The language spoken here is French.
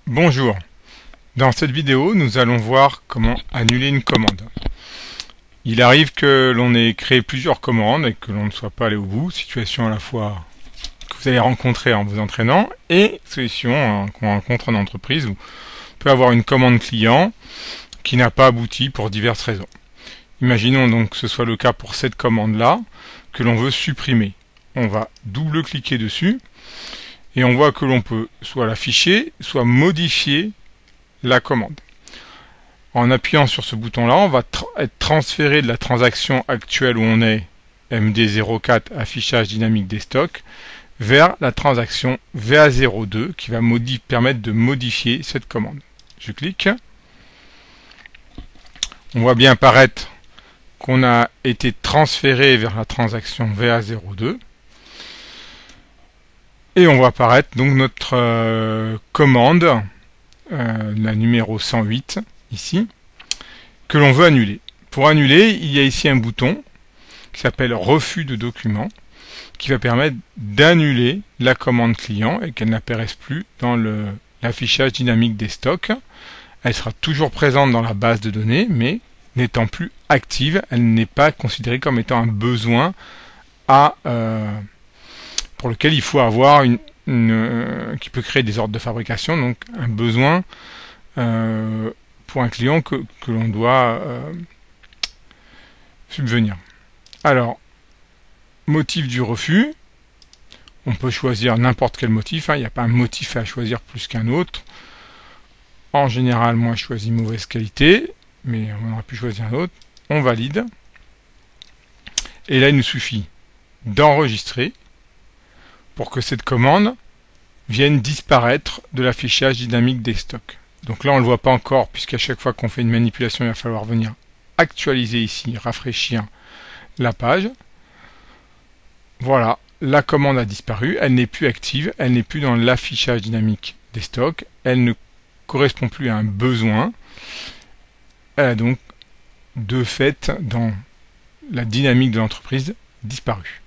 Bonjour, dans cette vidéo nous allons voir comment annuler une commande. Il arrive que l'on ait créé plusieurs commandes et que l'on ne soit pas allé au bout, situation à la fois que vous allez rencontrer en vous entraînant et situation qu'on rencontre en entreprise où on peut avoir une commande client qui n'a pas abouti pour diverses raisons. Imaginons donc que ce soit le cas pour cette commande-là que l'on veut supprimer. On va double-cliquer dessus et on voit que l'on peut soit l'afficher, soit modifier la commande. En appuyant sur ce bouton-là, on va être transféré de la transaction actuelle où on est, MD04, affichage dynamique des stocks, vers la transaction VA02 qui va permettre de modifier cette commande. Je clique. On voit bien apparaître qu'on a été transféré vers la transaction VA02. Et on voit apparaître donc notre commande, la numéro 108, ici, que l'on veut annuler. Pour annuler, il y a ici un bouton qui s'appelle refus de document, qui va permettre d'annuler la commande client et qu'elle n'apparaisse plus dans l'affichage dynamique des stocks. Elle sera toujours présente dans la base de données, mais n'étant plus active, elle n'est pas considérée comme étant un besoin pour lequel il faut avoir qui peut créer des ordres de fabrication, donc un besoin pour un client que l'on doit subvenir. Alors, motif du refus, on peut choisir n'importe quel motif, il n'y a pas un motif à choisir plus qu'un autre. En général, moi je choisis mauvaise qualité, mais on aurait pu choisir un autre. On valide. Et là, il nous suffit d'enregistrer pour que cette commande vienne disparaître de l'affichage dynamique des stocks. Donc là, on ne le voit pas encore, puisqu'à chaque fois qu'on fait une manipulation, il va falloir venir actualiser ici, rafraîchir la page. Voilà, la commande a disparu, elle n'est plus active, elle n'est plus dans l'affichage dynamique des stocks, elle ne correspond plus à un besoin. Elle a donc, de fait, dans la dynamique de l'entreprise, disparu.